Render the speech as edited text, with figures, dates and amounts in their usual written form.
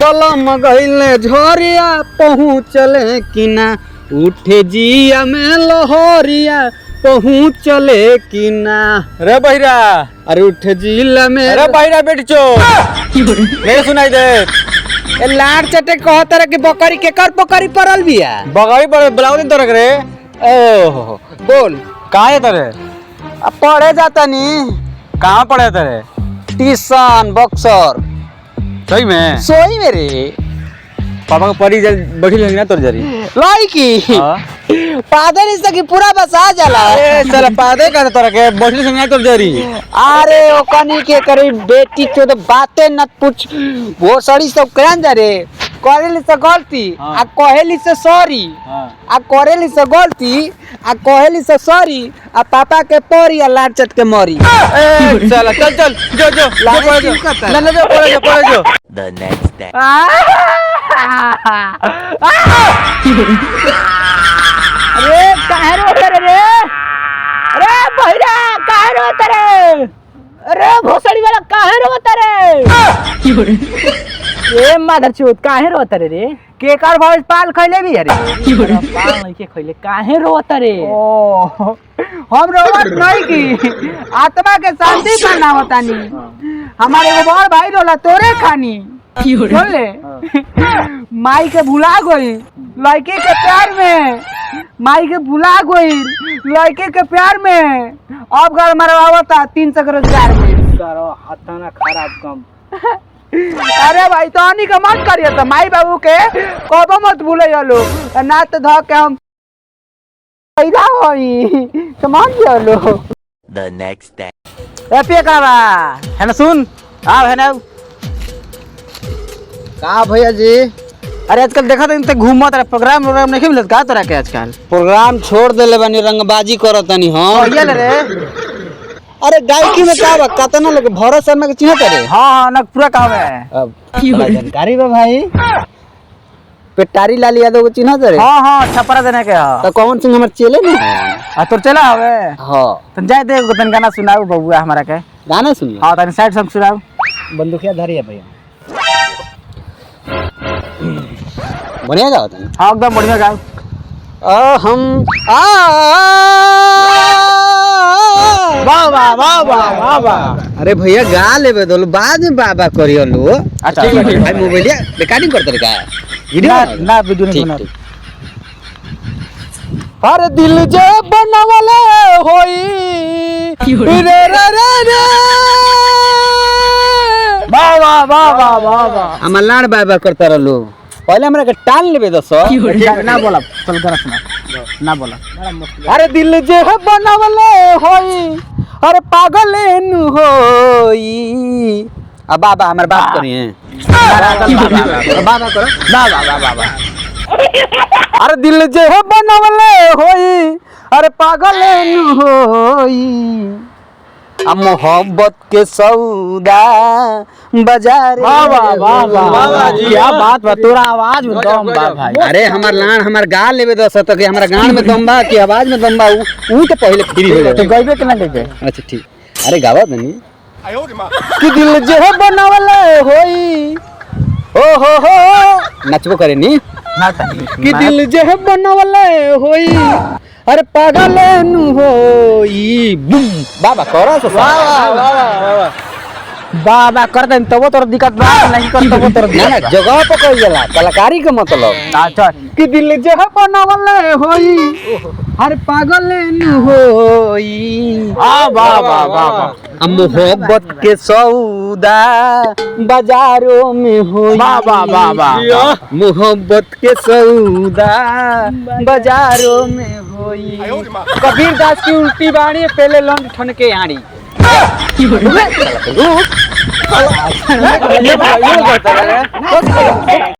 पलम गईले झोरिया पहुँचले किना उठे जिया में लहरिया पहुँचले किना। रे बहिरा, अरे उठे जिला में अरे बहिरा बेट चो मेरे सुनाई दे। ए लाड़ चटे कहत रे कि बकरी के कर बकरी परल बिया बगड़ी पर बुलाओ दिन तोरक रे। ओहो बोल कहाँ है तेरे? अब पढ़े जाता नी कहाँ पढ़े तेरे? ट्यूशन बक्सर सही में सोई मेरे पापा को पढ़ी बैठी लेंगे ना तोर जरी लाइकी पादर इस की पूरा बसा जाला। ए चल पादे का तोरा के बैठी लेंगे ना तोर जरी। अरे ओ कनी के करी बेटी तो बातें न पूछ वो सड़ी सब करान जा रे करेली से गलती आ कहेली से सॉरी आ करेली से गलती आ कहेली से सॉरी आ पापा के परी आ लाड चट के मरी। ए चल चल चल जो जो पढ़े जो ना ना जो पढ़े जो The next day. अरे काहे रोते रे अरे बहिरा काहे रोते रे अरे भोसड़ी वाला काहे रोते रे ए मादर चोत काहे रोते रे के कर भैंस पाल खइले भी अरे पाल नहीं के खइले काहे रोते रे ओ हम रोवत नहीं की आत्मा के शांति पाना होता नहीं हमारे एगो बड़ भाई रोला तोरे खानी बोल ले माई के भुला गई लड़के के प्यार में माई के भुला गई लड़के के प्यार में अब घर मरवावता 300 के रोजगार में करो हथाना खराब कम। अरे भाई तो अनी का मत करिए तो माई बाबू के कबो मत भूले लो ना तो ध के हम पैदा होई समझ लो। The next day. ए पे काबा है ना सुन आ है ना का भैया जी अरे आजकल देखा तो घूमत रहे प्रोग्राम नहीं मिलत का तोरा के आजकल प्रोग्राम छोड़ देले बनी रंगबाजी करतनी हां ये ले रे। अरे गायकी में का कतना लोग भरत शर्मा के चिन्हत रे हां ना पूरा काम है अब जानकारी बा भाई पेटारी लाल यादव को चिन्हत रे हां हां छपरा देने के हां तो कौन सिंह हमर चेले ने आ तोर चला हवे हां तन जाय दे तन गाना सुनाऊ बबुआ हमरा के गाना सुनिए हां तन साइड सॉन्ग सुनाऊ बंदूकिया धरिए भैया बढ़िया गाओ तने हां एकदम बढ़िया गाओ हम वाह वाह वाह वाह वाह। अरे भैया गा लेबे दो बाद में बाबा करियो लो। अच्छा ठीक है भाई मोबाइल रिकॉर्डिंग करते रे का वीडियो ना वीडियो नहीं बना। अरे दिल जे बनवले होई रे रे रे रे वाह वाह वाह वाह वाह वाह। हम लाड़ बाबा करता रहलो पहले हमरा के टाल लेबे दस ना बोला चल गाना सुना ना बोला। अरे दिल जे बनवले होई अरे पागल नु होई अब बाबा हमार बात करिए बाबा करो ना वाह वाह वाह। अरे दिल जे बनवले होई अरे पागल नु होई आ मोहब्बत के सौदा बाजार वाह वाह वाह वाह जी क्या बात बा तोरा आवाज में दम बा भाई। अरे हमार लान हमार गा लेबे दस तो कि हमारा गान में दम बा कि आवाज में दम बा ऊ तो पहले फ्री हो तो जाए। गइबे केना गइबे? अच्छा ठीक अरे गावा तनी कि दिल जे बनवले होई ओ हो नचबो करे नी ना तनी कि दिल जे बनवले होई अरे पागल नु होई बूम बाबा करो सो वाह वाह वाह वाह बाबा कर दे तबो तोर दिक्कत बा नहीं कर तबो तोर ना ना जगह पे कइल जाला कलाकारी के मतलब अच्छा कि दिल जे बनवले होई अरे पागल नु होई वाह वाह वाह वाह। मोहब्बत के सौदा बाजारों में होई वाह वाह वाह वाह। मोहब्बत के सौदा बाजारों में होई कबीर दास की उल्टी बाणी पहले लंग ठन के आड़ी